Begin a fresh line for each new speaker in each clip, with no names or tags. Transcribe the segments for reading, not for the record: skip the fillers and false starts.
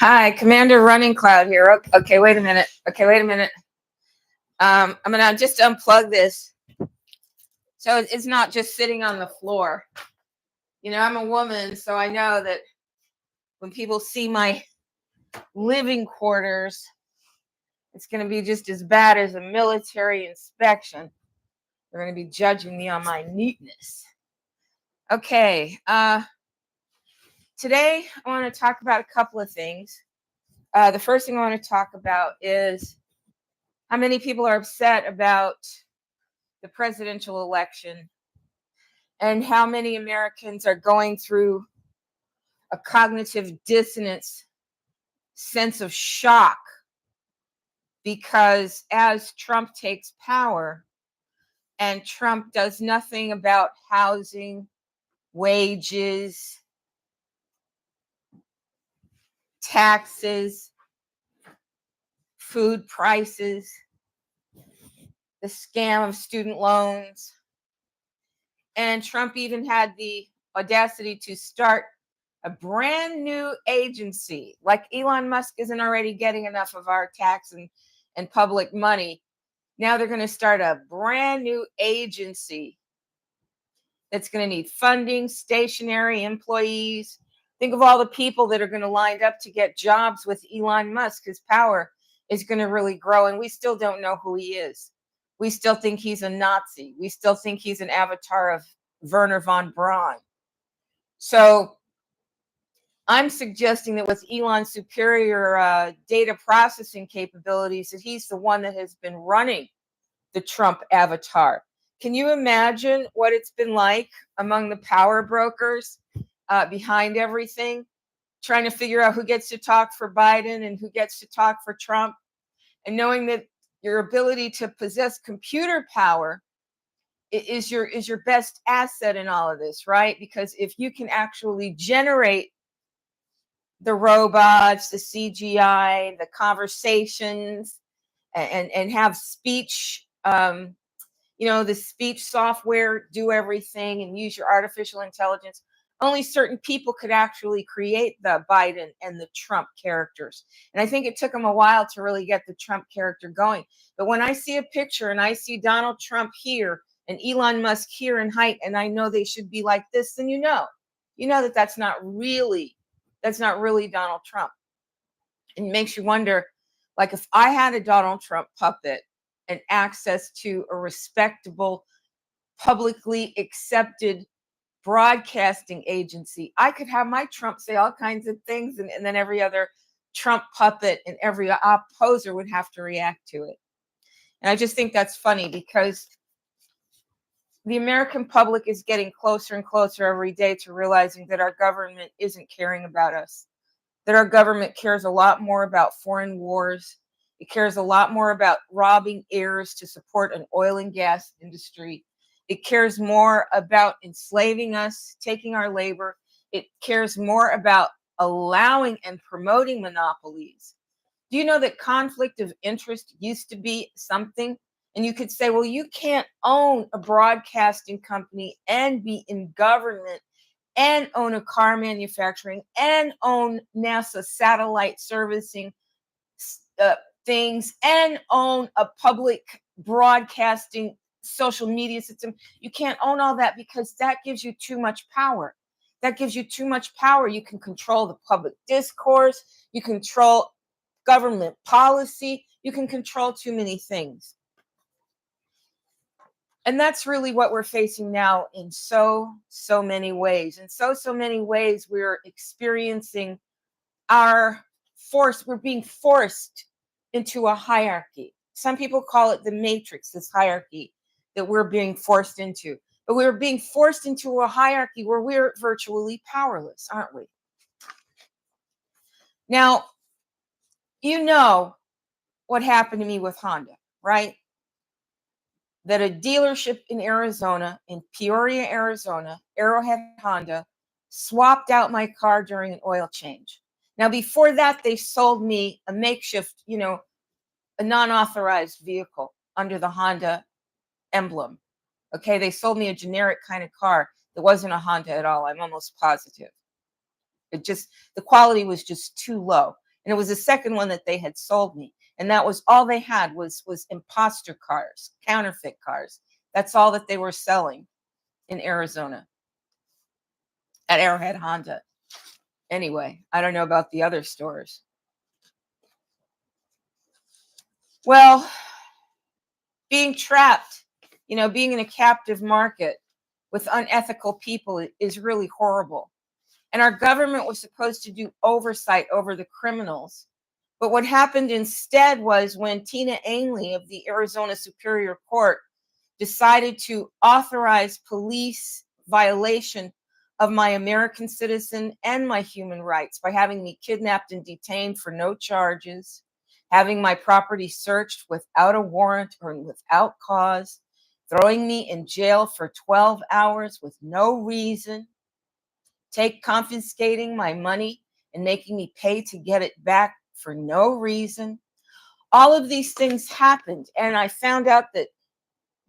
Hi, Commander Runningcloud here. Okay, wait a minute. I'm gonna just unplug this so it's not just sitting on the floor. I'm a woman, so I know that when people see my living quarters, it's gonna be just as bad as a military inspection. They're gonna be judging me on my neatness. Okay, today I want to talk about a couple of things. The first thing I want to talk about is how many people are upset about the presidential election and how many Americans are going through a cognitive dissonance sense of shock because as Trump takes power and Trump does nothing about housing, wages, taxes, food prices, the scam of student loans. And Trump even had the audacity to start a brand new agency. Like Elon Musk isn't already getting enough of our tax and public money. Now they're going to start a brand new agency that's going to need funding, stationary employees. Think of all the people that are going to line up to get jobs with Elon Musk. His power is going to really grow, and we still don't know who he is. We still think he's a Nazi. We still think he's an avatar of Werner von Braun. So I'm suggesting that with Elon's superior data processing capabilities, that he's the one that has been running the Trump avatar. Can you imagine what it's been like among the power brokers behind everything, trying to figure out who gets to talk for Biden and who gets to talk for Trump, and knowing that your ability to possess computer power is your best asset in all of this, right? Because if you can actually generate the robots, the CGI, the conversations, and have speech, the speech software do everything and use your artificial intelligence. Only certain people could actually create the Biden and the Trump characters. And I think it took them a while to really get the Trump character going. But when I see a picture and I see Donald Trump here and Elon Musk here in height, and I know they should be like this, then you know that that's not really Donald Trump. And it makes you wonder, like, if I had a Donald Trump puppet and access to a respectable, publicly accepted broadcasting agency, I could have my Trump say all kinds of things, and then every other Trump puppet and every opposer would have to react to it. And I just think that's funny because the American public is getting closer and closer every day to realizing that our government isn't caring about us, that our government cares a lot more about foreign wars. It cares a lot more about robbing heirs to support an oil and gas industry. It cares more about enslaving us, taking our labor. It cares more about allowing and promoting monopolies. Do you know that conflict of interest used to be something? And you could say, well, you can't own a broadcasting company and be in government and own a car manufacturing and own NASA satellite servicing things and own a public broadcasting social media system. You can't own all that because that gives you too much power. You can control the public discourse. You control government policy. You can control too many things. And that's really what we're facing now in so many ways. In so many ways, we're experiencing we're being forced into a hierarchy. Some people call it the matrix, this hierarchy that we're being forced into. But we're being forced into a hierarchy where we're virtually powerless, aren't we? Now, you know what happened to me with Honda, right? That a dealership in Arizona, in Peoria, Arizona, Arrowhead Honda, swapped out my car during an oil change. Now, before that, they sold me a makeshift, a non-authorized vehicle under the Honda emblem. Okay, they sold me a generic kind of car that wasn't a Honda at all. I'm almost positive. The quality was just too low. And it was the second one that they had sold me. And that was all they had was imposter cars, counterfeit cars. That's all that they were selling in Arizona at Arrowhead Honda. Anyway, I don't know about the other stores. Well, being trapped, being in a captive market with unethical people is really horrible. And our government was supposed to do oversight over the criminals. But what happened instead was when Tina Ainley of the Arizona Superior Court decided to authorize police violation of my American citizen and my human rights by having me kidnapped and detained for no charges, having my property searched without a warrant or without cause, throwing me in jail for 12 hours with no reason, confiscating my money and making me pay to get it back for no reason. All of these things happened, and I found out that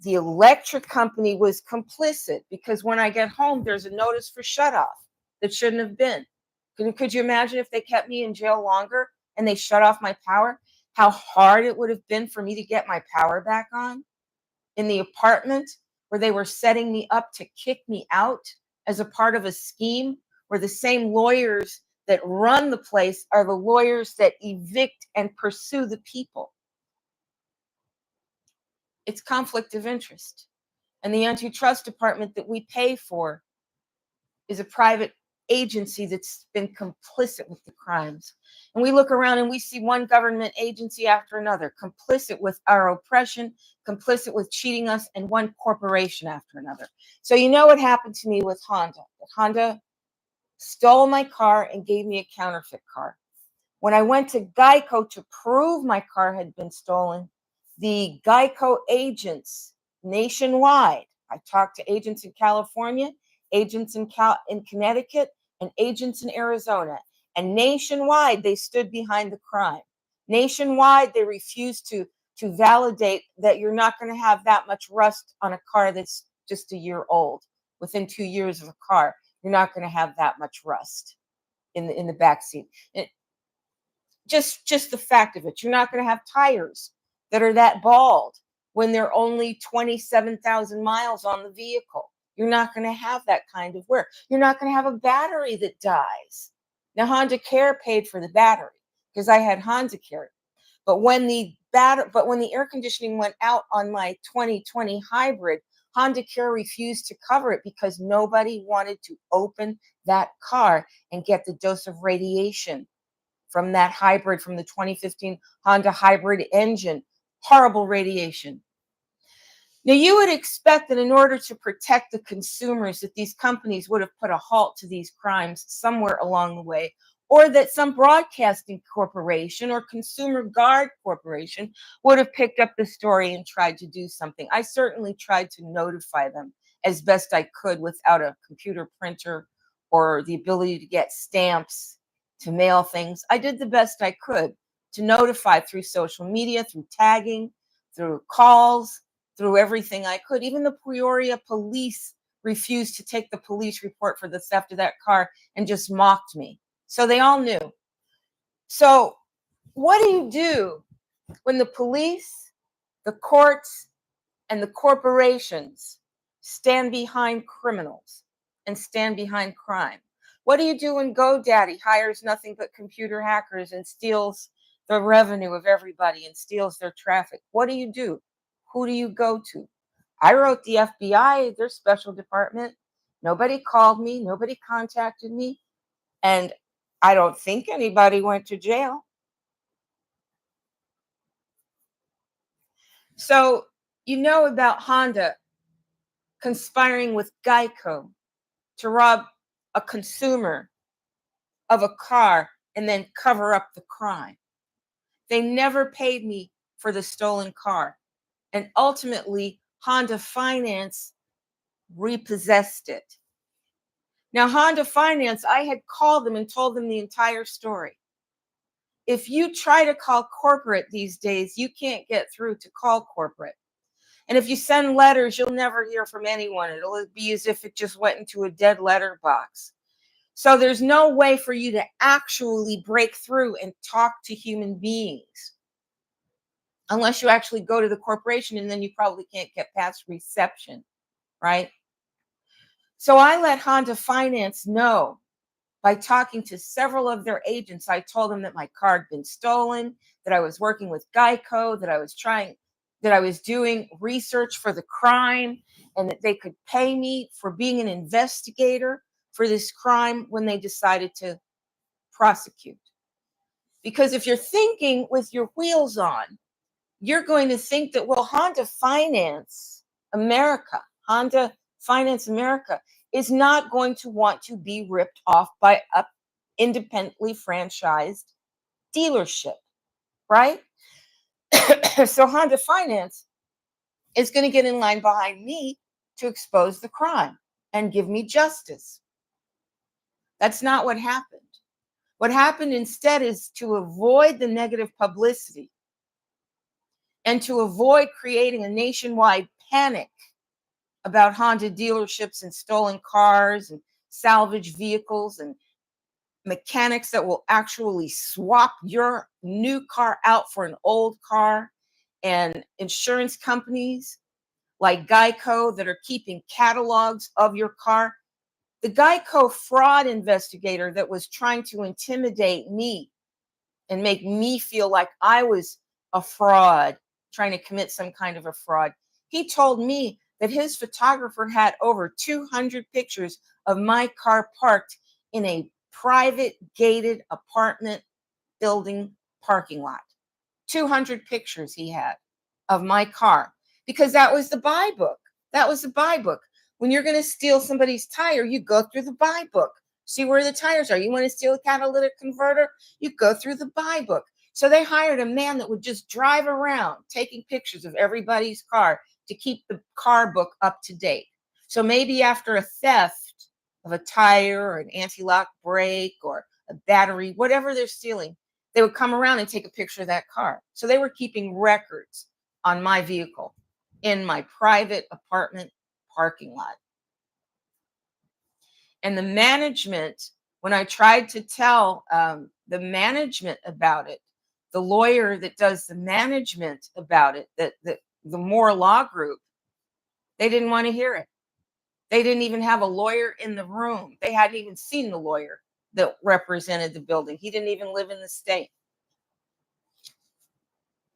the electric company was complicit, because when I get home, there's a notice for shut off that shouldn't have been. Could you imagine if they kept me in jail longer and they shut off my power? How hard it would have been for me to get my power back on in the apartment where they were setting me up to kick me out as a part of a scheme where the same lawyers that run the place are the lawyers that evict and pursue the people. It's conflict of interest. And the antitrust department that we pay for is a private agency that's been complicit with the crimes. And we look around and we see one government agency after another, complicit with our oppression, complicit with cheating us, and one corporation after another. So you know what happened to me with Honda? Honda stole my car and gave me a counterfeit car. When I went to GEICO to prove my car had been stolen, the GEICO agents nationwide, I talked to agents in California, agents in Connecticut, and agents in Arizona. And nationwide, they stood behind the crime. Nationwide, they refused to validate that you're not going to have that much rust on a car that's just a year old. Within 2 years of a car, you're not going to have that much rust in the back seat. Just the fact of it, you're not going to have tires that are that bald when they're only 27,000 miles on the vehicle. You're not going to have that kind of wear. You're not going to have a battery that dies. Now, Honda Care paid for the battery because I had Honda Care. But when the air conditioning went out on my 2020 hybrid, Honda Care refused to cover it because nobody wanted to open that car and get the dose of radiation from that hybrid, from the 2015 Honda hybrid engine. Horrible radiation. Now, you would expect that in order to protect the consumers, that these companies would have put a halt to these crimes somewhere along the way, or that some broadcasting corporation or consumer guard corporation would have picked up the story and tried to do something. I certainly tried to notify them as best I could without a computer printer or the ability to get stamps to mail things. I did the best I could to notify through social media, through tagging, through calls, through everything I could. Even the Peoria police refused to take the police report for the theft of that car and just mocked me. So they all knew. So what do you do when the police, the courts, and the corporations stand behind criminals and stand behind crime? What do you do when GoDaddy hires nothing but computer hackers and steals the revenue of everybody and steals their traffic? What do you do? Who do you go to? I wrote the FBI, their special department. Nobody called me. Nobody contacted me. And I don't think anybody went to jail. So you know about Honda conspiring with GEICO to rob a consumer of a car and then cover up the crime. They never paid me for the stolen car. And ultimately, Honda Finance repossessed it. Now, Honda Finance, I had called them and told them the entire story. If you try to call corporate these days, you can't get through to call corporate. And if you send letters, you'll never hear from anyone. It'll be as if it just went into a dead letter box. So there's no way for you to actually break through and talk to human beings unless you actually go to the corporation, and then you probably can't get past reception, right? So I let Honda Finance know by talking to several of their agents. I told them that my car had been stolen, that I was working with GEICO, that I was doing research for the crime, and that they could pay me for being an investigator for this crime when they decided to prosecute. Because if you're thinking with your wheels on, you're going to think that, well, America, Honda Finance America is not going to want to be ripped off by a independently franchised dealership, right? So Honda Finance is going to get in line behind me to expose the crime and give me justice. That's not what happened. What happened instead is to avoid the negative publicity and to avoid creating a nationwide panic about Honda dealerships and stolen cars and salvage vehicles and mechanics that will actually swap your new car out for an old car, and insurance companies like GEICO that are keeping catalogs of your car. The GEICO fraud investigator that was trying to intimidate me and make me feel like I was a fraud, trying to commit some kind of a fraud. He told me that his photographer had over 200 pictures of my car parked in a private gated apartment building parking lot. 200 pictures he had of my car, because that was the buy book. That was the buy book. When you're going to steal somebody's tire, you go through the buy book, see where the tires are. You want to steal a catalytic converter, you go through the buy book. So they hired a man that would just drive around taking pictures of everybody's car to keep the car book up to date. So maybe after a theft of a tire or an anti-lock brake or a battery, whatever they're stealing, they would come around and take a picture of that car. So they were keeping records on my vehicle in my private apartment parking lot. And the management, when I tried to tell the management about it, the lawyer that does the management about it, the Moore Law Group, they didn't want to hear it. They didn't even have a lawyer in the room. They hadn't even seen the lawyer that represented the building. He didn't even live in the state.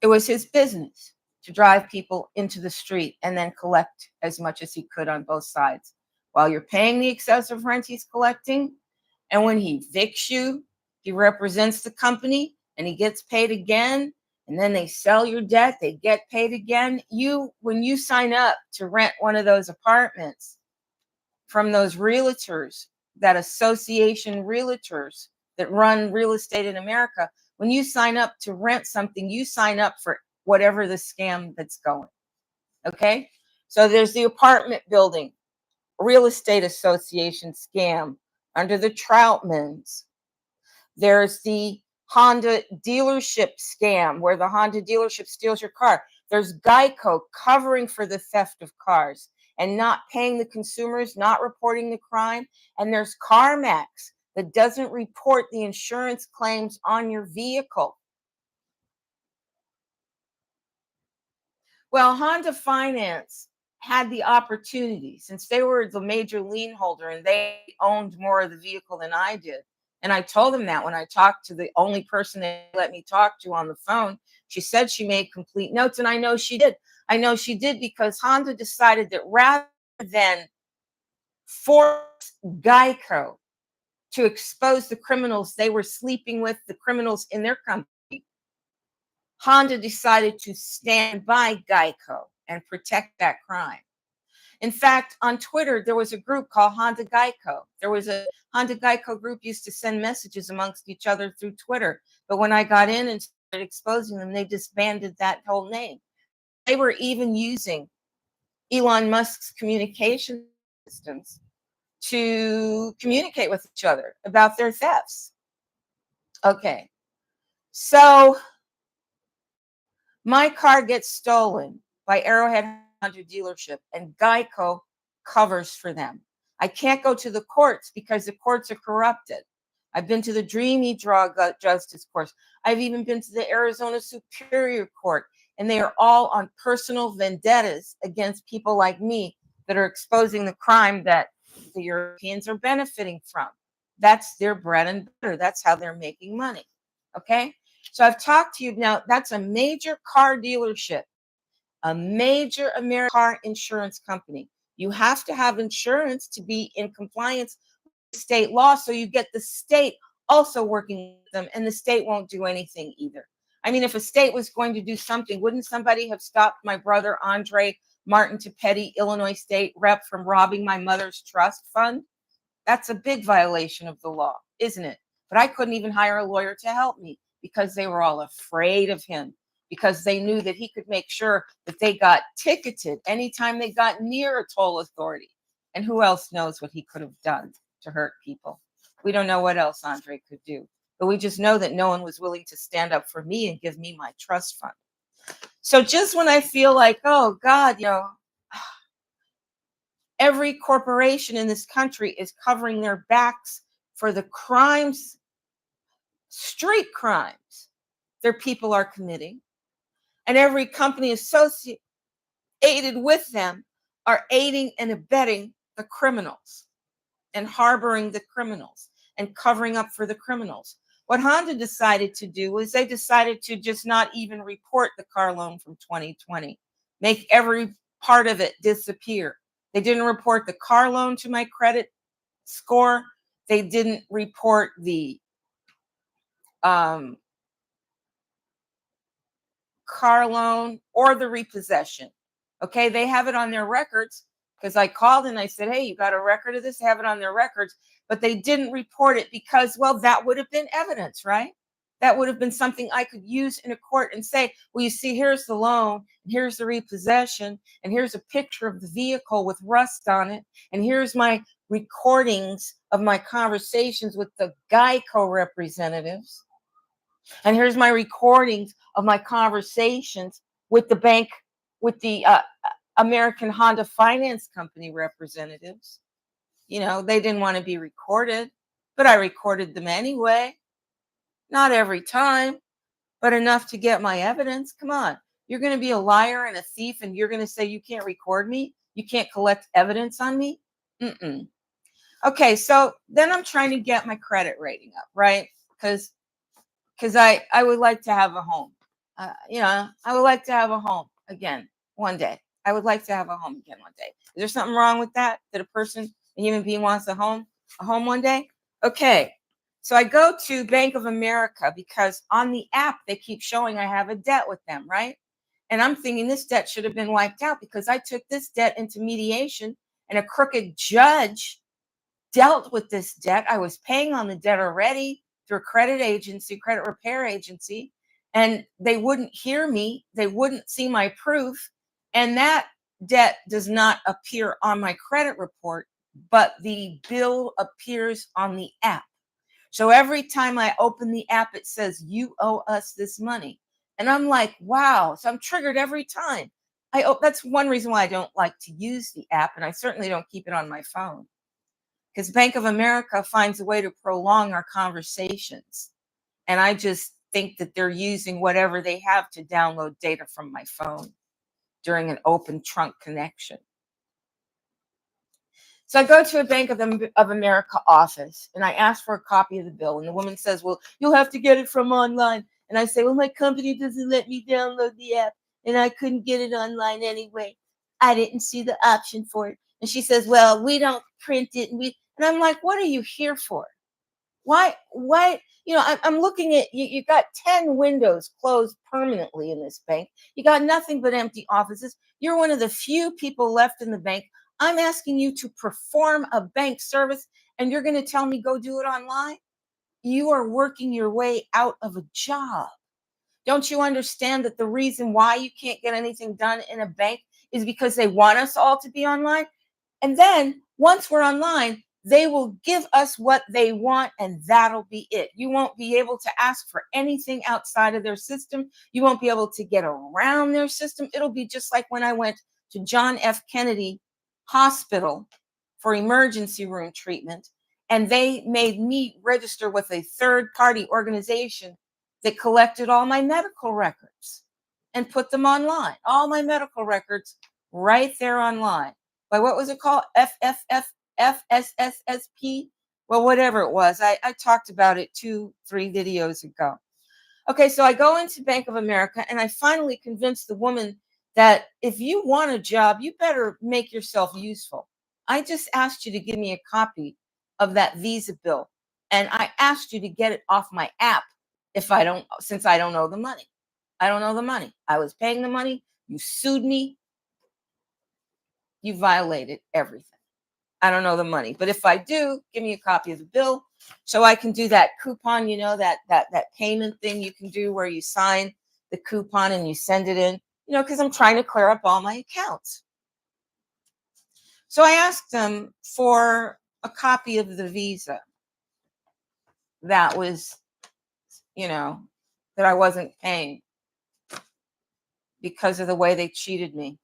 It was his business to drive people into the street and then collect as much as he could on both sides. While you're paying the excessive rent he's collecting, and when he evicts you, he represents the company and he gets paid again, and then they sell your debt, they get paid again. When you sign up to rent one of those apartments from those realtors, that association realtors that run real estate in America, when you sign up to rent something, you sign up for whatever the scam that's going. Okay? So there's the apartment building real estate association scam under the Troutmans. There's the Honda dealership scam where the Honda dealership steals your car. There's GEICO covering for the theft of cars and not paying the consumers, not reporting the crime. And there's CarMax that doesn't report the insurance claims on your vehicle. Well, Honda Finance had the opportunity, since they were the major lien holder and they owned more of the vehicle than I did. And I told them that when I talked to the only person they let me talk to on the phone. She said she made complete notes, and I know she did. I know she did because Honda decided that rather than force GEICO to expose the criminals they were sleeping with, the criminals in their company, Honda decided to stand by GEICO and protect that crime. In fact, on Twitter, there was a group called Honda GEICO. There was a Honda GEICO group used to send messages amongst each other through Twitter. But when I got in and started exposing them, they disbanded that whole name. They were even using Elon Musk's communication systems to communicate with each other about their thefts. Okay, so my car gets stolen by Arrowhead Honda dealership, and GEICO covers for them. I can't go to the courts because the courts are corrupted. I've been to the Dreamy Drug Justice Courts. I've even been to the Arizona Superior Court, and they are all on personal vendettas against people like me that are exposing the crime that the Europeans are benefiting from. That's their bread and butter. That's how they're making money. Okay? So I've talked to you now. That's a major car dealership, a major American car insurance company. You have to have insurance to be in compliance with state law. So you get the state also working with them, and the state won't do anything either. I mean, if a state was going to do something, wouldn't somebody have stopped my brother, Andre Martin Tepetti, Illinois State rep, from robbing my mother's trust fund? That's a big violation of the law, isn't it? But I couldn't even hire a lawyer to help me because they were all afraid of him, because they knew that he could make sure that they got ticketed anytime they got near a toll authority. And who else knows what he could have done to hurt people? We don't know what else Andre could do, but we just know that no one was willing to stand up for me and give me my trust fund. So just when I feel like, oh God, every corporation in this country is covering their backs for the crimes, street crimes, their people are committing, and every company associated with them are aiding and abetting the criminals and harboring the criminals and covering up for the criminals. What Honda decided to do was they decided to just not even report the car loan from 2020, make every part of it disappear. They didn't report the car loan to my credit score. They didn't report the car loan or the repossession. Okay, they have it on their records, because I called and I said, hey, you got a record of this? They have it on their records, but they didn't report it because, well, that would have been evidence, right? That would have been something I could use in a court and say, well, you see, here's the loan, and here's the repossession, and here's a picture of the vehicle with rust on it, and here's my recordings of my conversations with the GEICO representatives, and here's my recordings of my conversations with the bank, with the American Honda Finance Company representatives. They didn't want to be recorded, but I recorded them anyway. Not every time, but enough to get my evidence. Come on. You're going to be a liar and a thief, and you're going to say you can't record me? You can't collect evidence on me? Mm-mm. Okay, so then I'm trying to get my credit rating up, right? Because I would like to have a home. I would like to have a home again one day. I would like to have a home again one day. Is there something wrong with that? That a human being wants a home one day? Okay. So I go to Bank of America because on the app, they keep showing I have a debt with them, right? And I'm thinking this debt should have been wiped out because I took this debt into mediation and a crooked judge dealt with this debt. I was paying on the debt already through a credit repair agency, and they wouldn't hear me. They wouldn't see my proof. And that debt does not appear on my credit report, but the bill appears on the app. So every time I open the app, it says, you owe us this money. And I'm like, wow. So I'm triggered every time. That's one reason why I don't like to use the app. And I certainly don't keep it on my phone, because Bank of America finds a way to prolong our conversations. And I just think that they're using whatever they have to download data from my phone during an open trunk connection. So I go to a Bank of America office and I ask for a copy of the bill. And the woman says, well, you'll have to get it from online. And I say, well, my company doesn't let me download the app and I couldn't get it online anyway. I didn't see the option for it. And she says, well, we don't print it. And I'm like, what are you here for? Why? I'm looking at you. You got 10 windows closed permanently in this bank. You got nothing but empty offices. You're one of the few people left in the bank. I'm asking you to perform a bank service, and you're going to tell me go do it online? You are working your way out of a job. Don't you understand that the reason why you can't get anything done in a bank is because they want us all to be online? And then once we're online, they will give us what they want, and that'll be it. You won't be able to ask for anything outside of their system. You won't be able to get around their system. It'll be just like when I went to John F. Kennedy Hospital for emergency room treatment. And they made me register with a third-party organization that collected all my medical records and put them online. All my medical records right there online. By what was it called? FSSSP? Well, whatever it was. I talked about it 2-3 videos ago. Okay, so I go into Bank of America and I finally convinced the woman that if you want a job, you better make yourself useful. I just asked you to give me a copy of that visa bill. And I asked you to get it off my app since I don't owe the money. I don't owe the money. I was paying the money. You sued me. You violated everything. I don't know the money. But if I do, give me a copy of the bill so I can do that coupon, that payment thing you can do where you sign the coupon and you send it in, because I'm trying to clear up all my accounts. So I asked them for a copy of the visa that was, that I wasn't paying because of the way they cheated me.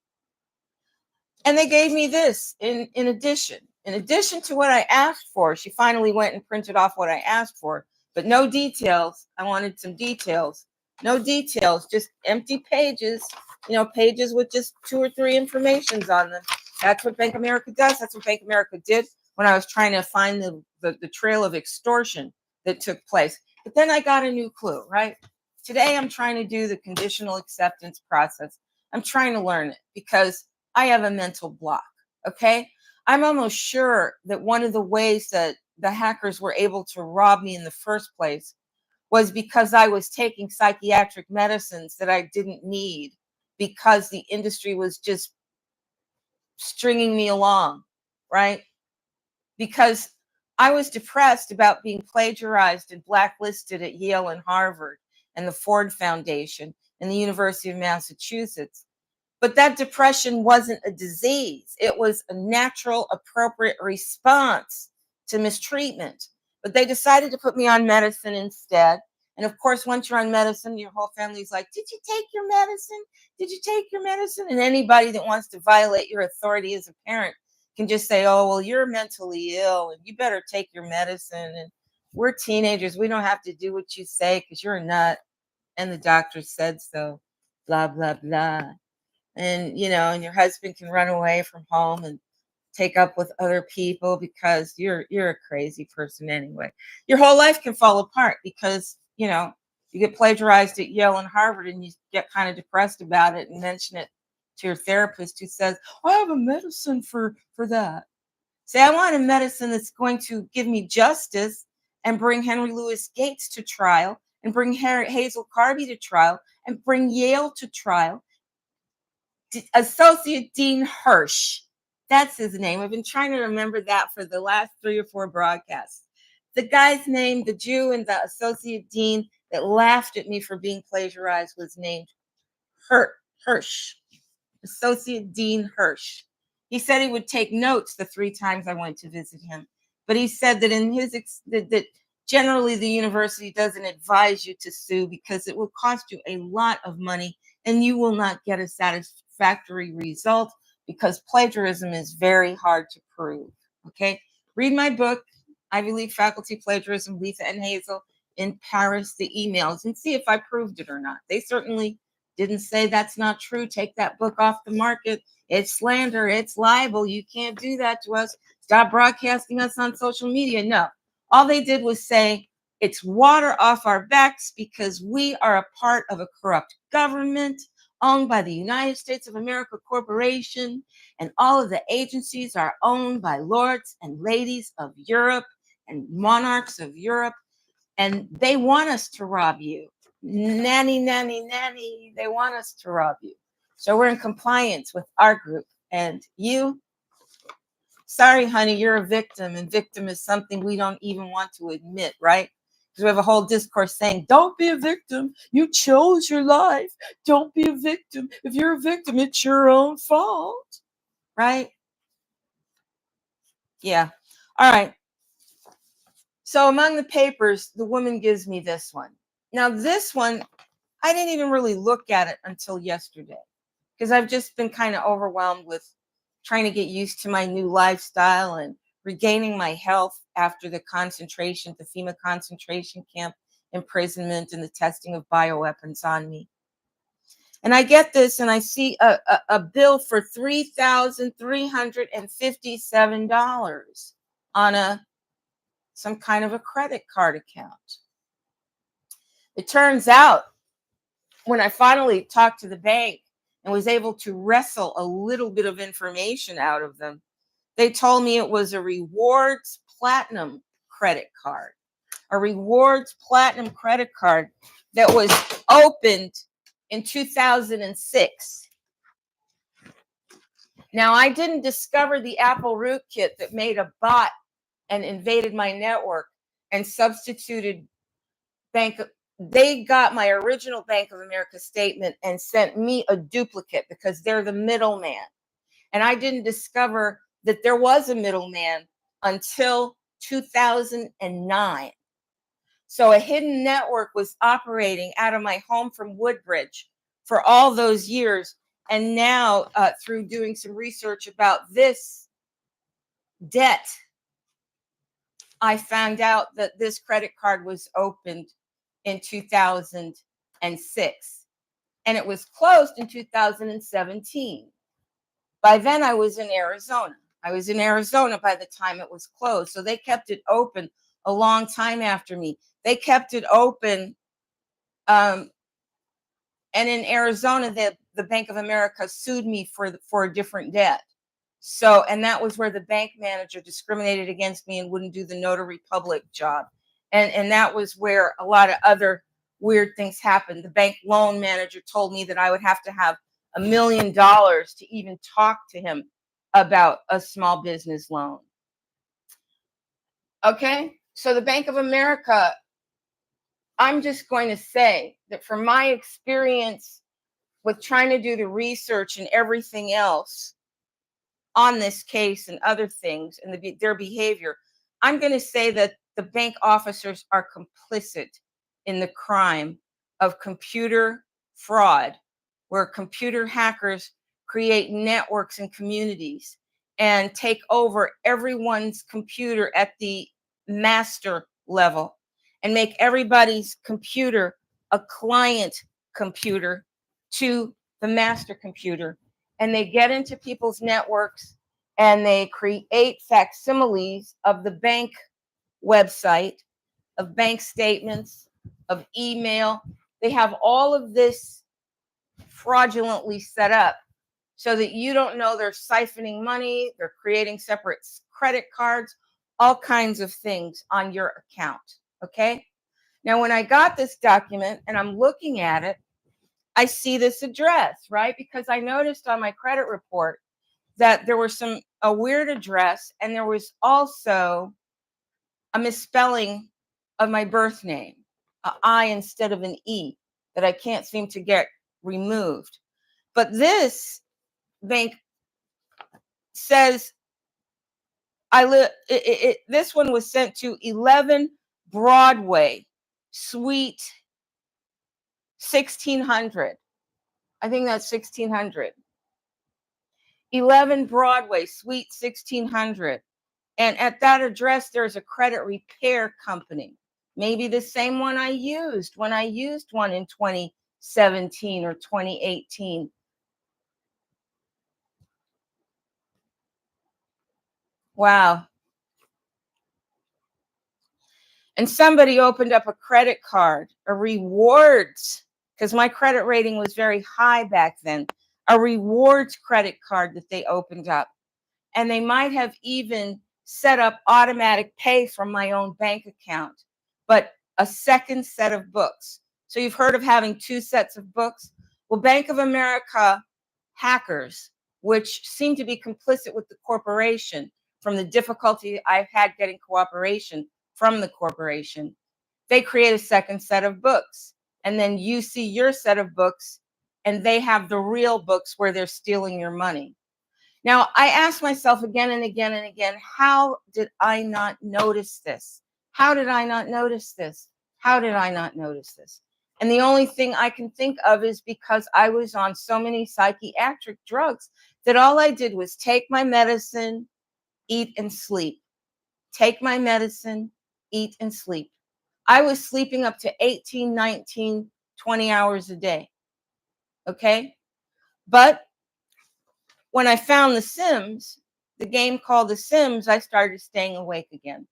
And they gave me this in addition. In addition to what I asked for, she finally went and printed off what I asked for, but no details. I wanted some details. No details, just empty pages, pages with just 2 or 3 informations on them. That's what Bank of America does. That's what Bank of America did when I was trying to find the trail of extortion that took place. But then I got a new clue, right? Today I'm trying to do the conditional acceptance process. I'm trying to learn it because I have a mental block, okay? I'm almost sure that one of the ways that the hackers were able to rob me in the first place was because I was taking psychiatric medicines that I didn't need because the industry was just stringing me along, right? Because I was depressed about being plagiarized and blacklisted at Yale and Harvard and the Ford Foundation and the University of Massachusetts. But that depression wasn't a disease. It was a natural, appropriate response to mistreatment. But they decided to put me on medicine instead. And of course, once you're on medicine, your whole family's like, did you take your medicine? Did you take your medicine? And anybody that wants to violate your authority as a parent can just say, oh, well, you're mentally ill and you better take your medicine. And we're teenagers. We don't have to do what you say because you're a nut. And the doctor said so, blah, blah, blah. And and your husband can run away from home and take up with other people because you're a crazy person anyway. Your whole life can fall apart because you get plagiarized at Yale and Harvard and you get kind of depressed about it and mention it to your therapist who says, I have a medicine for that. Say, I want a medicine that's going to give me justice and bring Henry Louis Gates to trial and bring Hazel Carby to trial and bring Yale to trial. Associate Dean Hirsch. That's his name. I've been trying to remember that for the last 3 or 4 broadcasts. The guy's name, the Jew and the associate dean that laughed at me for being plagiarized, was named Hirsch. Associate Dean Hirsch. He said he would take notes the 3 times I went to visit him. But he said that that generally the university doesn't advise you to sue because it will cost you a lot of money and you will not get a satisfactory result because plagiarism is very hard to prove. Okay, read my book, Ivy League Faculty Plagiarism, Lisa and Hazel in Paris, the emails, and see if I proved it or not. They certainly didn't say that's not true. Take that book off the market. It's slander. It's libel. You can't do that to us. Stop broadcasting us on social media. No, all they did was say it's water off our backs because we are a part of a corrupt government owned by the United States of America Corporation, and all of the agencies are owned by lords and ladies of Europe and monarchs of Europe, and they want us to rob you. Nanny, nanny, nanny, they want us to rob you. So we're in compliance with our group, and you, sorry, honey, you're a victim, and victim is something we don't even want to admit, right? Because we have a whole discourse saying, don't be a victim. You chose your life. Don't be a victim. If you're a victim, it's your own fault, right? Yeah. All right. So among the papers, the woman gives me this one. Now, this one, I didn't even really look at it until yesterday because I've just been kind of overwhelmed with trying to get used to my new lifestyle and regaining my health after the FEMA concentration camp imprisonment and the testing of bioweapons on me. And I get this and I see a bill for $3,357 on some kind of a credit card account. It turns out when I finally talked to the bank and was able to wrestle a little bit of information out of them, they told me it was a Rewards Platinum credit card. A Rewards Platinum credit card that was opened in 2006. Now, I didn't discover the Apple rootkit that made a bot and invaded my network and substituted they got my original Bank of America statement and sent me a duplicate because they're the middleman. And I didn't discover that there was a middleman until 2009. So a hidden network was operating out of my home from Woodbridge for all those years. And now through doing some research about this debt, I found out that this credit card was opened in 2006 and it was closed in 2017. By then I was in Arizona. I was in Arizona by the time it was closed. So they kept it open a long time after me. They kept it open. And in Arizona, the Bank of America sued me for a different debt. So, and that was where the bank manager discriminated against me and wouldn't do the notary public job. And that was where a lot of other weird things happened. The bank loan manager told me that I would have to have $1 million to even talk to him about a small business loan. Okay, so the Bank of America, I'm just going to say that from my experience with trying to do the research and everything else on this case and other things and their behavior, I'm going to say that the bank officers are complicit in the crime of computer fraud, where computer hackers create networks and communities and take over everyone's computer at the master level and make everybody's computer a client computer to the master computer. And they get into people's networks and they create facsimiles of the bank website, of bank statements, of email. They have all of this fraudulently set up so that you don't know they're siphoning money, they're creating separate credit cards, all kinds of things on your account, okay? Now, when I got this document and I'm looking at it, I see this address, right? Because I noticed on my credit report that there was a weird address and there was also a misspelling of my birth name, an I instead of an E that I can't seem to get removed. But this bank says this one was sent to 11 Broadway, Suite 1600. I think that's 1600. 11 Broadway, Suite 1600. And at that address, there's a credit repair company. Maybe the same one I used when I used one in 2017 or 2018. Wow. And somebody opened up a credit card, a rewards, because my credit rating was very high back then, a rewards credit card that they opened up. And they might have even set up automatic pay from my own bank account, but a second set of books. So you've heard of having two sets of books? Well, Bank of America hackers, which seem to be complicit with the corporation from the difficulty I've had getting cooperation from the corporation, they create a second set of books. And then you see your set of books and they have the real books where they're stealing your money. Now, I ask myself again and again and again, how did I not notice this? How did I not notice this? How did I not notice this? And the only thing I can think of is because I was on so many psychiatric drugs that all I did was take my medicine, eat and sleep. Take my medicine, eat and sleep. I was sleeping up to 18, 19, 20 hours a day. Okay. But when I found The Sims, the game called The Sims, I started staying awake again.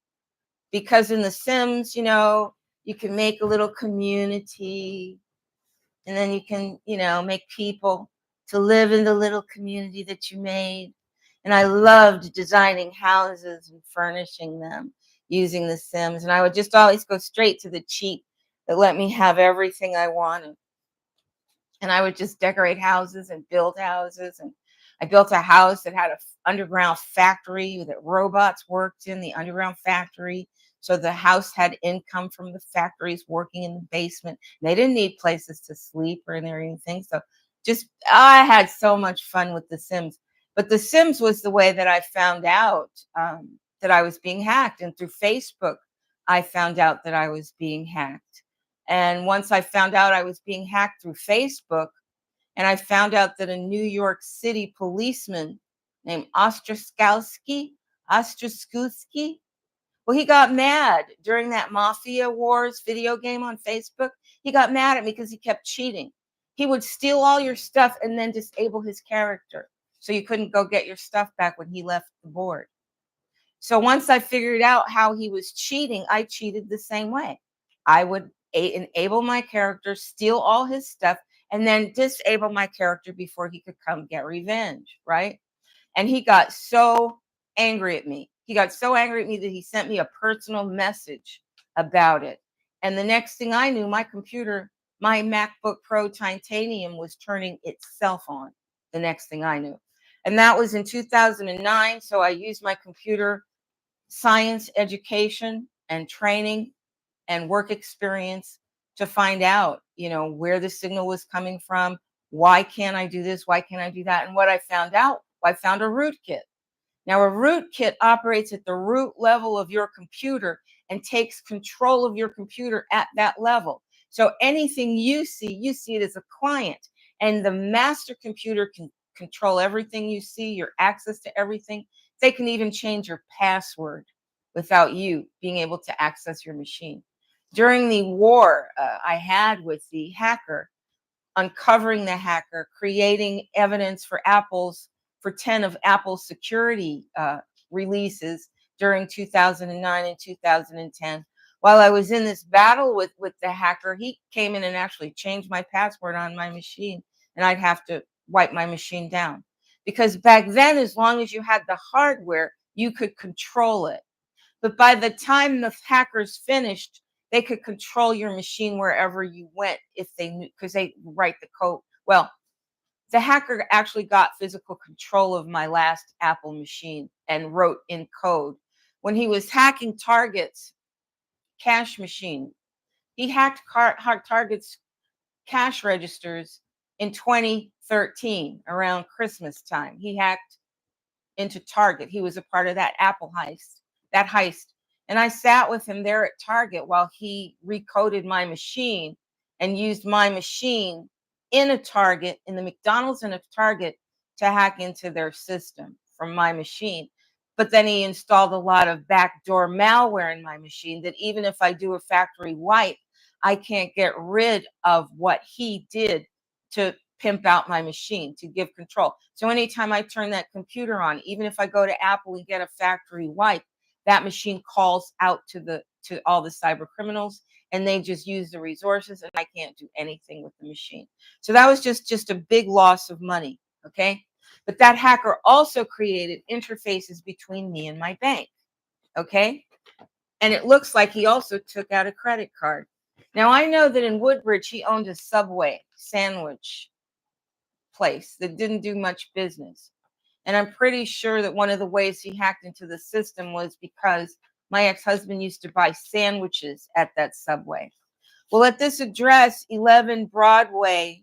Because in The Sims, you can make a little community, and then you can, make people to live in the little community that you made. And I loved designing houses and furnishing them using The Sims. And I would just always go straight to the cheat that let me have everything I wanted. And I would just decorate houses and build houses. And I built a house that had an underground factory that robots worked in the underground factory. So the house had income from the factories working in the basement. They didn't need places to sleep or anything. So just, I had so much fun with The Sims. But The Sims was the way that I found out that I was being hacked. And through Facebook, I found out that I was being hacked. And once I found out I was being hacked through Facebook, and I found out that a New York City policeman named Ostrowski, well, he got mad during that Mafia Wars video game on Facebook. He got mad at me because he kept cheating. He would steal all your stuff and then disable his character, so you couldn't go get your stuff back when he left the board. So once I figured out how he was cheating, I cheated the same way. I would enable my character, steal all his stuff, and then disable my character before he could come get revenge, right? And he got so angry at me. He got so angry at me that he sent me a personal message about it. And the next thing I knew, my computer, my MacBook Pro Titanium, was turning itself on. The next thing I knew. And that was in 2009. So I used my computer science education and training and work experience to find out, where the signal was coming from. Why can't I do this? Why can't I do that? And what I found out, I found a rootkit. Now, a rootkit operates at the root level of your computer and takes control of your computer at that level. So anything you see it as a client, and the master computer can control everything you see, your access to everything. They can even change your password without you being able to access your machine. During the war I had with the hacker, uncovering the hacker, creating evidence for 10 of Apple's security releases during 2009 and 2010. While I was in this battle with the hacker, he came in and actually changed my password on my machine, and I'd have to wipe my machine down. Because back then, as long as you had the hardware, you could control it. But by the time the hackers finished, they could control your machine wherever you went if they knew, because they write the code. Well, the hacker actually got physical control of my last Apple machine and wrote in code. When he was hacking Target's cash machine, he hacked Target's cash registers in 2013 around Christmas time. He hacked into Target. He was a part of that Apple heist. And I sat with him there at Target while he recoded my machine and used my machine in the McDonald's and a Target, to hack into their system from my machine. But then he installed a lot of backdoor malware in my machine that even if I do a factory wipe, I can't get rid of what he did to pimp out my machine, to give control. So anytime I turn that computer on, even if I go to Apple and get a factory wipe, that machine calls out to all the cyber criminals, and they just use the resources, and I can't do anything with the machine. So that was just a big loss of money. Okay. But that hacker also created interfaces between me and my bank. Okay. And it looks like he also took out a credit card. Now, I know that in Woodbridge, he owned a Subway sandwich place that didn't do much business. And I'm pretty sure that one of the ways he hacked into the system was because my ex-husband used to buy sandwiches at that Subway. Well, at this address, 11 Broadway,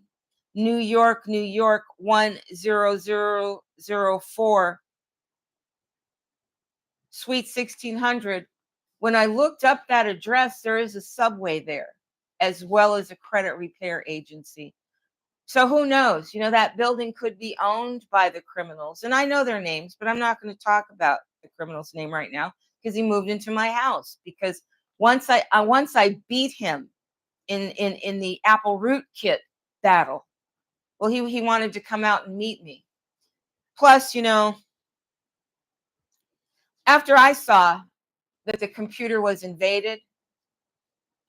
New York, 10004, Suite 1600. When I looked up that address, there is a Subway there, as well as a credit repair agency. So who knows? That building could be owned by the criminals. And I know their names, but I'm not going to talk about the criminal's name right now because he moved into my house. Because once I beat him in the apple root kit battle, well, he wanted to come out and meet me. Plus, after I saw that the computer was invaded,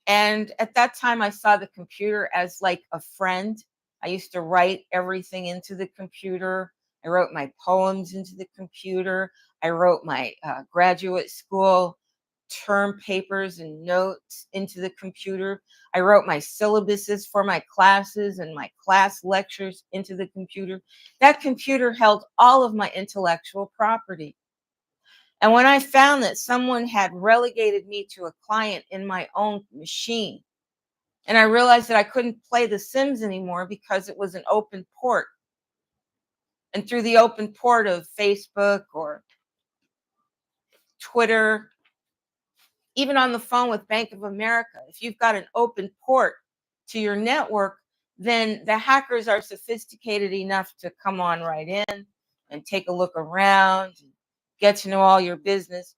and at that time I saw the computer as like a friend. I used to write everything into the computer. I wrote my poems into the computer. I wrote my graduate school term papers and notes into the computer. I wrote my syllabuses for my classes and my class lectures into the computer. That computer held all of my intellectual property. And when I found that someone had relegated me to a client in my own machine, and I realized that I couldn't play The Sims anymore because it was an open port. And through the open port of Facebook or Twitter, even on the phone with Bank of America, if you've got an open port to your network, then the hackers are sophisticated enough to come on right in and take a look around, and get to know all your business.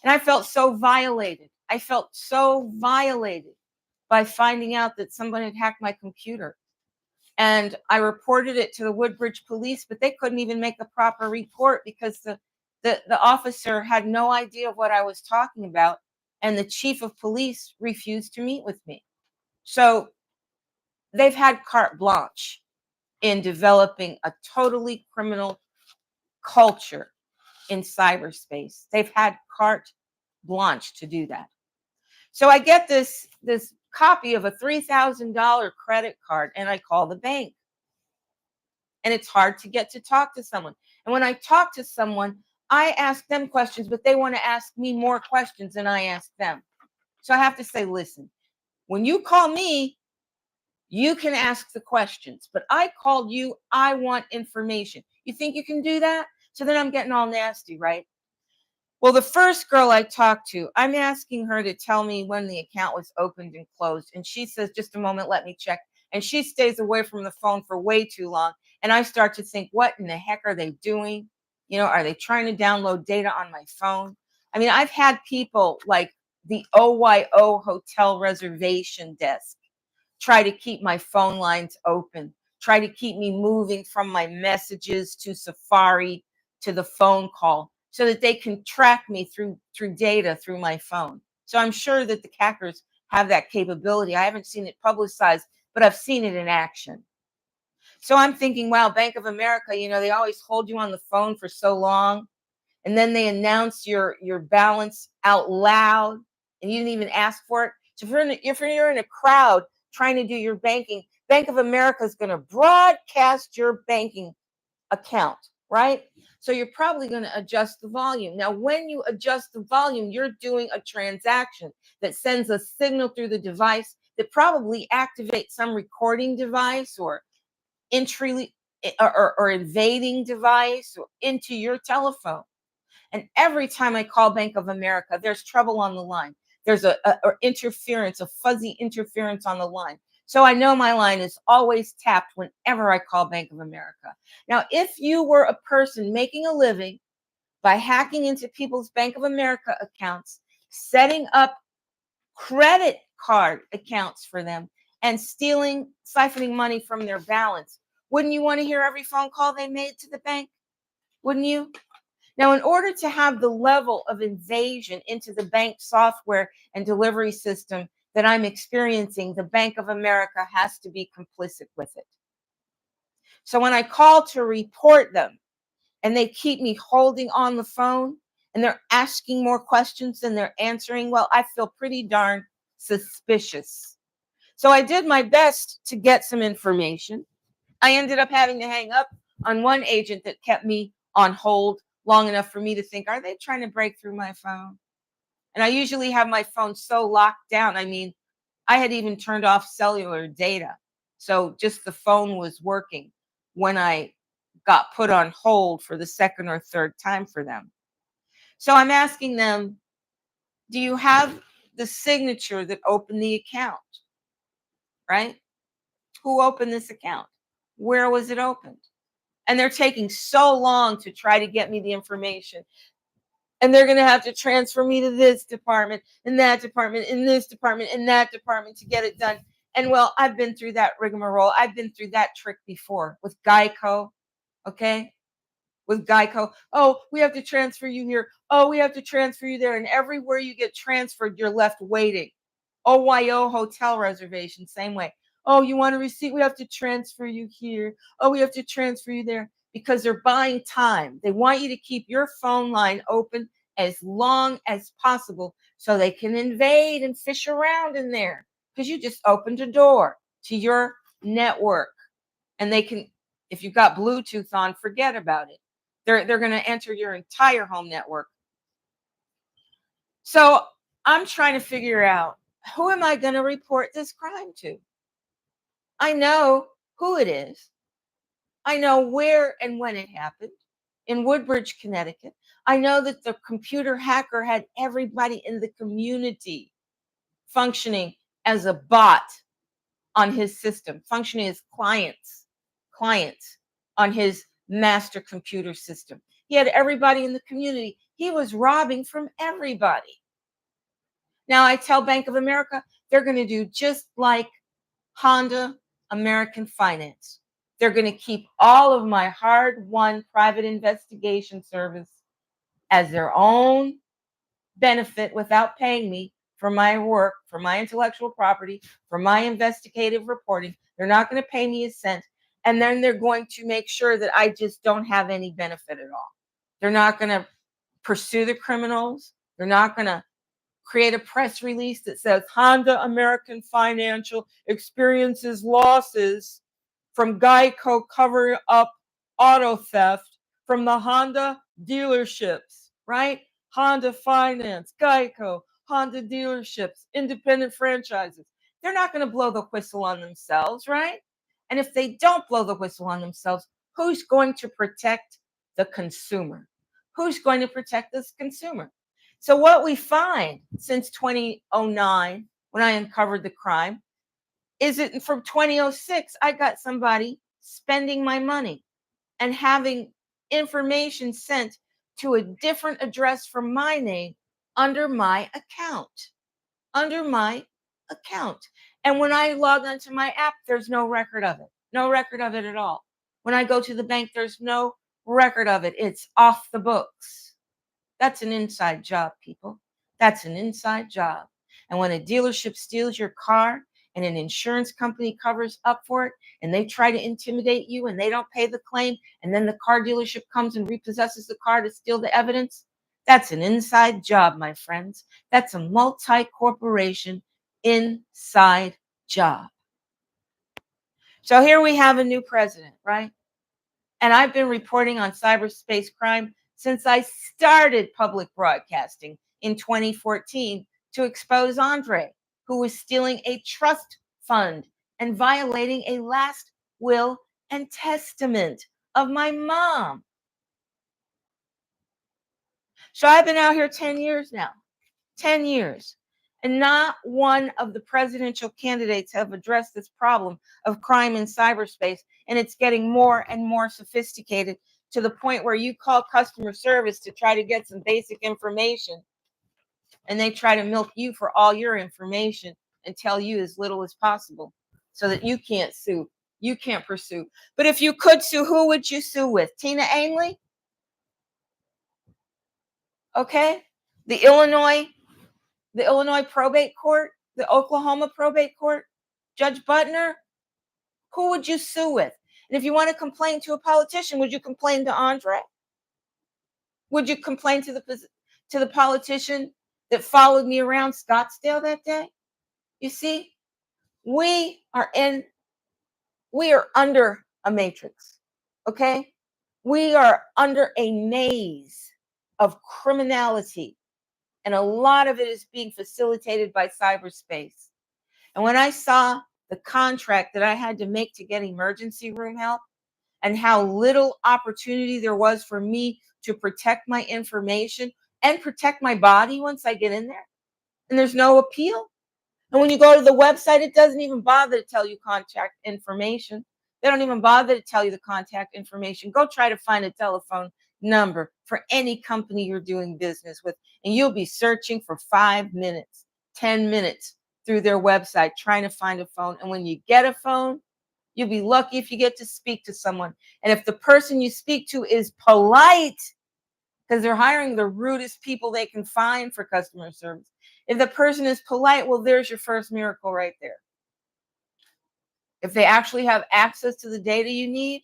And I felt so violated. I felt so violated by finding out that someone had hacked my computer. And I reported it to the Woodbridge police, but they couldn't even make a proper report because the officer had no idea what I was talking about. And the chief of police refused to meet with me. So they've had carte blanche in developing a totally criminal culture in cyberspace. They've had carte blanche to do that. So I get this copy of a $3,000 credit card and I call the bank. And it's hard to get to talk to someone. And when I talk to someone, I ask them questions, but they want to ask me more questions than I ask them. So I have to say, listen, when you call me, you can ask the questions, but I called you, I want information. You think you can do that? So then I'm getting all nasty, right? Well, the first girl I talked to, I'm asking her to tell me when the account was opened and closed. And she says, just a moment, let me check. And she stays away from the phone for way too long. And I start to think, what in the heck are they doing? Are they trying to download data on my phone? I mean, I've had people like the OYO hotel reservation desk try to keep my phone lines open, try to keep me moving from my messages to Safari to the phone call so that they can track me through data through my phone. So I'm sure that the hackers have that capability. I haven't seen it publicized, but I've seen it in action. So I'm thinking, wow, Bank of America, they always hold you on the phone for so long, and then they announce your balance out loud, and you didn't even ask for it. So if you're in a crowd trying to do your banking, Bank of America is going to broadcast your banking account, right? So you're probably going to adjust the volume. Now, when you adjust the volume, you're doing a transaction that sends a signal through the device that probably activates some recording device or entry or invading device or into your telephone. And every time I call Bank of America, there's trouble on the line. There's a interference, a fuzzy interference on the line. So I know my line is always tapped whenever I call Bank of America. Now, if you were a person making a living by hacking into people's Bank of America accounts, setting up credit card accounts for them, and siphoning money from their balance, wouldn't you want to hear every phone call they made to the bank? Wouldn't you? Now, in order to have the level of invasion into the bank software and delivery system that I'm experiencing, the Bank of America has to be complicit with it. So when I call to report them and they keep me holding on the phone and they're asking more questions than they're answering, well, I feel pretty darn suspicious. So I did my best to get some information. I ended up having to hang up on one agent that kept me on hold long enough for me to think, are they trying to break through my phone? And I usually have my phone so locked down. I mean, I had even turned off cellular data. So just the phone was working when I got put on hold for the second or third time for them. So I'm asking them, do you have the signature that opened the account? Right? Who opened this account? Where was it opened? And they're taking so long to try to get me the information. And they're going to have to transfer me to this department and that department and this department and that department to get it done. And well, I've been through that rigmarole. I've been through that trick before with GEICO. Okay. With GEICO. Oh, we have to transfer you here. Oh, we have to transfer you there. And everywhere you get transferred, you're left waiting. OYO hotel reservation, same way. Oh, you want a receipt? We have to transfer you here. Oh, we have to transfer you there, because they're buying time. They want you to keep your phone line open as long as possible so they can invade and fish around in there, because you just opened a door to your network. And they can, if you've got Bluetooth on, forget about it. They're going to enter your entire home network. So I'm trying to figure out, who am I going to report this crime to? I know who it is. I know where and when it happened, in Woodbridge, Connecticut. I know that the computer hacker had everybody in the community functioning as a bot on his system, functioning as clients on his master computer system. He had everybody in the community. He was robbing from everybody. Now I tell Bank of America, they're going to do just like Honda American Finance. They're going to keep all of my hard-won private investigation service as their own benefit without paying me for my work, for my intellectual property, for my investigative reporting. They're not going to pay me a cent. And then they're going to make sure that I just don't have any benefit at all. They're not going to pursue the criminals. They're not going to create a press release that says Honda American Financial experiences losses from GEICO covering up auto theft from the Honda dealerships, right? Honda Finance, GEICO, Honda dealerships, independent franchises. They're not going to blow the whistle on themselves, right? And if they don't blow the whistle on themselves, who's going to protect the consumer? Who's going to protect this consumer? So what we find since 2009, when I uncovered the crime, is that from 2006, I got somebody spending my money and having information sent to a different address from my name under my account. Under my account. And when I log onto my app, there's no record of it. No record of it at all. When I go to the bank, there's no record of it. It's off the books. That's an inside job, people. That's an inside job. And when a dealership steals your car and an insurance company covers up for it, and they try to intimidate you and they don't pay the claim, and then the car dealership comes and repossesses the car to steal the evidence, that's an inside job, my friends. That's a multi-corporation inside job. So here we have a new president, right? And I've been reporting on cyberspace crime since I started public broadcasting in 2014 to expose Andre, who was stealing a trust fund and violating a last will and testament of my mom. So I've been out here 10 years now, 10 years. And not one of the presidential candidates have addressed this problem of crime in cyberspace. And it's getting more and more sophisticated to the point where you call customer service to try to get some basic information, and they try to milk you for all your information and tell you as little as possible so that you can't sue. You can't pursue. But if you could sue, who would you sue with? Tina Ainley? Okay. The Illinois probate court, the Oklahoma probate court, Judge Butner, who would you sue with? And if you want to complain to a politician, would you complain to Andre? Would you complain to the politician that followed me around Scottsdale that day? You see, we are under a matrix, okay? We are under a maze of criminality. And a lot of it is being facilitated by cyberspace. And when I saw the contract that I had to make to get emergency room help, and how little opportunity there was for me to protect my information and protect my body once I get in there, and there's no appeal. And when you go to the website, it doesn't even bother to tell you contact information. They don't even bother to tell you the contact information. Go try to find a telephone number for any company you're doing business with, and you'll be searching for 5 minutes, 10 minutes through their website trying to find a phone. And when you get a phone, you'll be lucky if you get to speak to someone. And if the person you speak to is polite, because they're hiring the rudest people they can find for customer service. If the person is polite, well, there's your first miracle right there. If they actually have access to the data you need,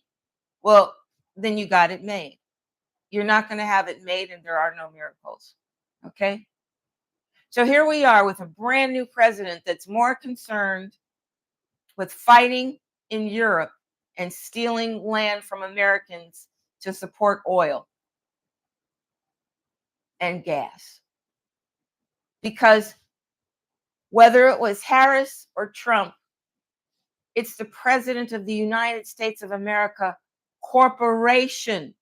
well, then you got it made. You're not going to have it made, and there are no miracles. Okay? So here we are with a brand new president that's more concerned with fighting in Europe and stealing land from Americans to support oil and gas. Because whether it was Harris or Trump, it's the president of the United States of America corporation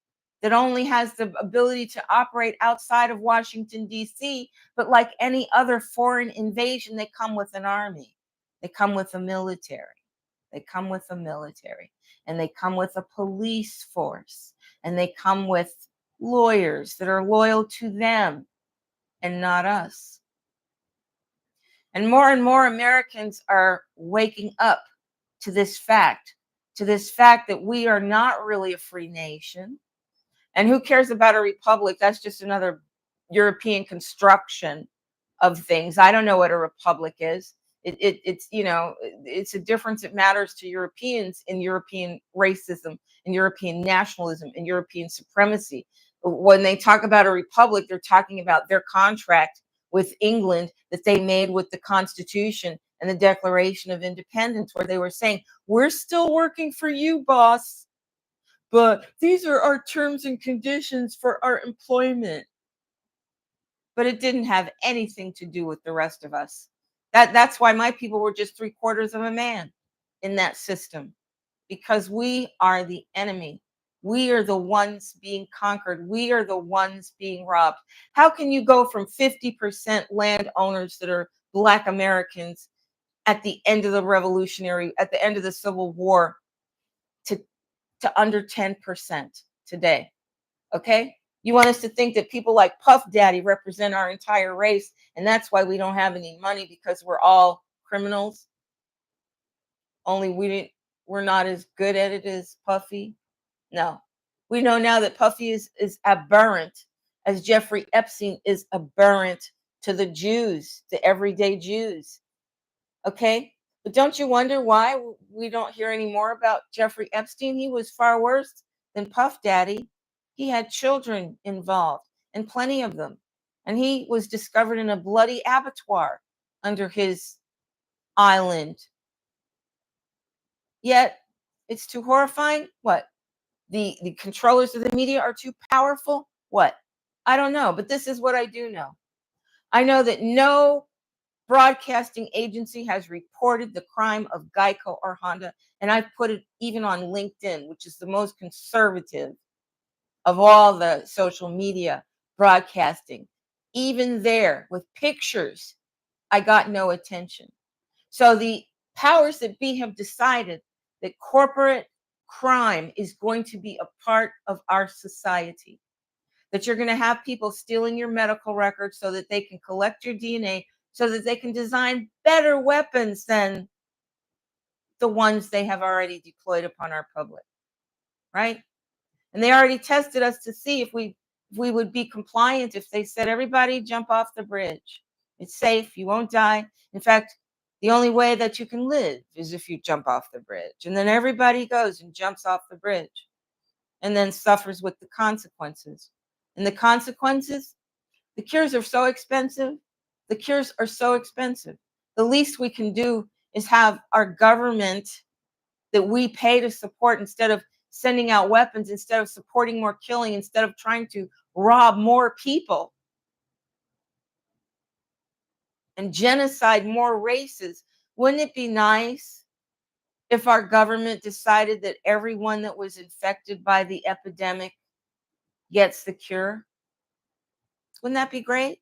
that only has the ability to operate outside of Washington, D.C. But like any other foreign invasion, they come with an army. They come with a military. They come with a military. And they come with a police force. And they come with lawyers that are loyal to them and not us. And more Americans are waking up to this fact that we are not really a free nation. And who cares about a republic? That's just another European construction of things. I don't know what a republic is. It's, you know, it's a difference that matters to Europeans in European racism, in European nationalism, in European supremacy. When they talk about a republic, they're talking about their contract with England that they made with the Constitution and the Declaration of Independence, where they were saying, we're still working for you, boss, but these are our terms and conditions for our employment. But it didn't have anything to do with the rest of us. That's why my people were just 3/4 of a man in that system, because we are the enemy. We are the ones being conquered. We are the ones being robbed. How can you go from 50% landowners that are Black Americans at the end of the Civil War to under 10% today? Okay? You want us to think that people like Puff Daddy represent our entire race, and that's why we don't have any money, because we're all criminals? Only we're not as good at it as Puffy? No. We know now that Puffy is aberrant, as Jeffrey Epstein is aberrant to the Jews, the everyday Jews. Okay? But don't you wonder why we don't hear any more about Jeffrey Epstein? He was far worse than Puff Daddy. He had children involved, and plenty of them. And he was discovered in a bloody abattoir under his island. Yet it's too horrifying. What? The controllers of the media are too powerful? What? I don't know, but this is what I do know. I know that no broadcasting agency has reported the crime of GEICO or Honda, and I've put it even on LinkedIn, which is the most conservative of all the social media broadcasting. Even there, with pictures, I got no attention. So the powers that be have decided that corporate crime is going to be a part of our society. That you're going to have people stealing your medical records so that they can collect your DNA, so that they can design better weapons than the ones they have already deployed upon our public, right? And they already tested us to see if we would be compliant if they said, everybody jump off the bridge. It's safe, you won't die. In fact, the only way that you can live is if you jump off the bridge. And then everybody goes and jumps off the bridge and then suffers with the consequences. And the consequences, the cures are so expensive. The cures are so expensive. The least we can do is have our government that we pay to support, instead of sending out weapons, instead of supporting more killing, instead of trying to rob more people and genocide more races. Wouldn't it be nice if our government decided that everyone that was infected by the epidemic gets the cure? Wouldn't that be great?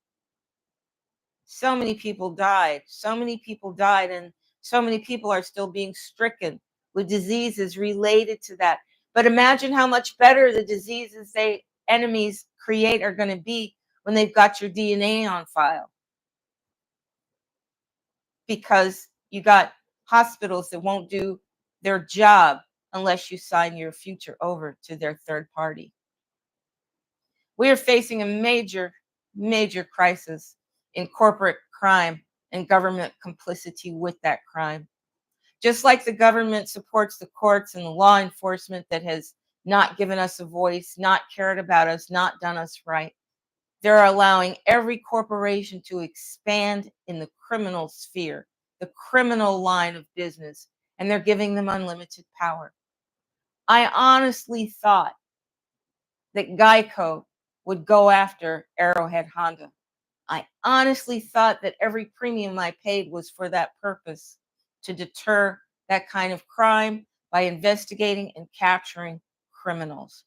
So many people died. So many people died, and so many people are still being stricken with diseases related to that. But imagine how much better the diseases enemies create are going to be when they've got your DNA on file. Because you got hospitals that won't do their job unless you sign your future over to their third party. We are facing a major, major crisis in corporate crime and government complicity with that crime. Just like the government supports the courts and the law enforcement that has not given us a voice, not cared about us, not done us right, they're allowing every corporation to expand in the criminal sphere, the criminal line of business, and they're giving them unlimited power. I honestly thought that GEICO would go after Arrowhead Honda. I honestly thought that every premium I paid was for that purpose, to deter that kind of crime by investigating and capturing criminals.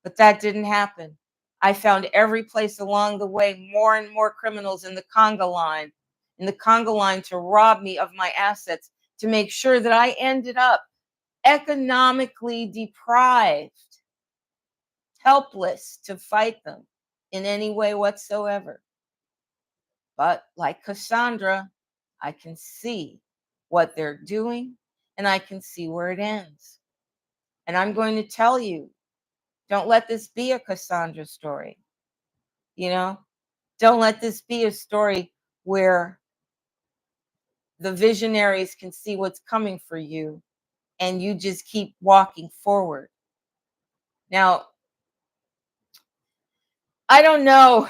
But that didn't happen. I found every place along the way more and more criminals in the conga line to rob me of my assets, to make sure that I ended up economically deprived, helpless to fight them in any way whatsoever. But like Cassandra, I can see what they're doing and I can see where it ends. And I'm going to tell you, don't let this be a Cassandra story. You know, don't let this be a story where the visionaries can see what's coming for you and you just keep walking forward. Now, I don't know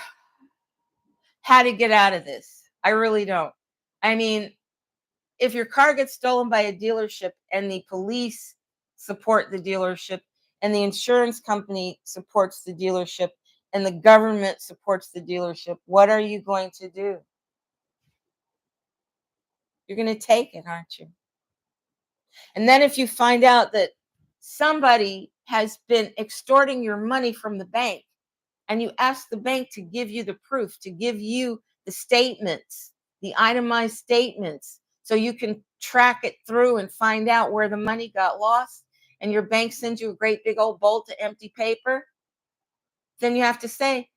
how to get out of this. I really don't. I mean, if your car gets stolen by a dealership and the police support the dealership and the insurance company supports the dealership and the government supports the dealership, what are you going to do? You're going to take it, aren't you? And then if you find out that somebody has been extorting your money from the bank and you ask the bank to give you the proof, to give you the statements, the itemized statements, so you can track it through and find out where the money got lost, and your bank sends you a great big old bolt of empty paper, then you have to say,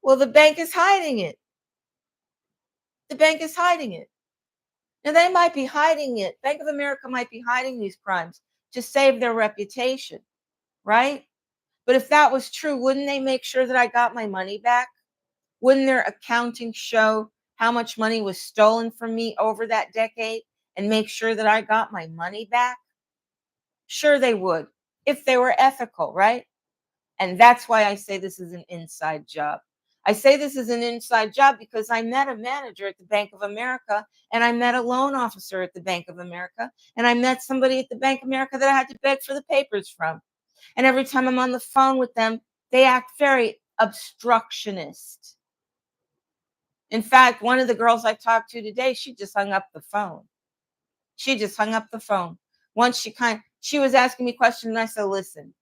well, the bank is hiding it. The bank is hiding it. Now, they might be hiding it. Bank of America might be hiding these crimes to save their reputation, right? But if that was true, wouldn't they make sure that I got my money back? Wouldn't their accounting show how much money was stolen from me over that decade and make sure that I got my money back? Sure, they would, if they were ethical, right? And that's why I say this is an inside job. I say this is an inside job because I met a manager at the Bank of America, and I met a loan officer at the Bank of America, and I met somebody at the Bank of America that I had to beg for the papers from. And every time I'm on the phone with them, they act very obstructionist. In fact, one of the girls I talked to today, she just hung up the phone. She just hung up the phone. Once she was asking me questions, and I said, listen,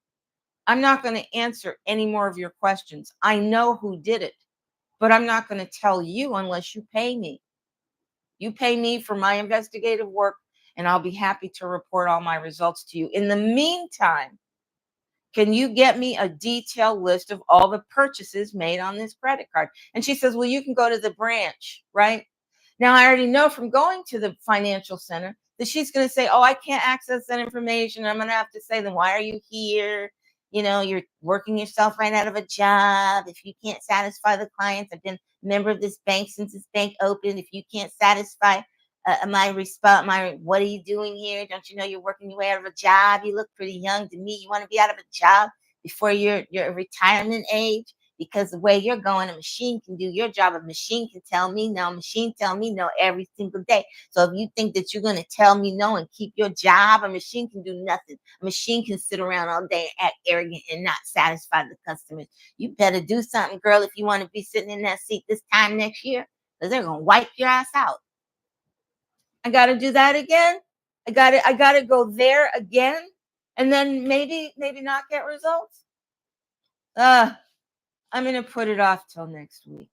I'm not going to answer any more of your questions. I know who did it, but I'm not going to tell you unless you pay me. You pay me for my investigative work, and I'll be happy to report all my results to you. In the meantime, can you get me a detailed list of all the purchases made on this credit card? And she says, well, you can go to the branch, right? Now, I already know from going to the financial center that she's going to say, oh, I can't access that information. I'm going to have to say, then why are you here? You know, you're working yourself right out of a job. If you can't satisfy the clients, I've been a member of this bank since this bank opened. If you can't satisfy my response, what are you doing here? Don't you know you're working your way out of a job? You look pretty young to me. You want to be out of a job before your retirement age? Because the way you're going, a machine can do your job. A machine can tell me no. A machine tell me no every single day. So if you think that you're going to tell me no and keep your job, a machine can do nothing. A machine can sit around all day and act arrogant and not satisfy the customers. You better do something, girl, if you want to be sitting in that seat this time next year, because they're going to wipe your ass out. I got to do that again. I got to go there again, and then maybe not get results. I'm going to put it off till next week.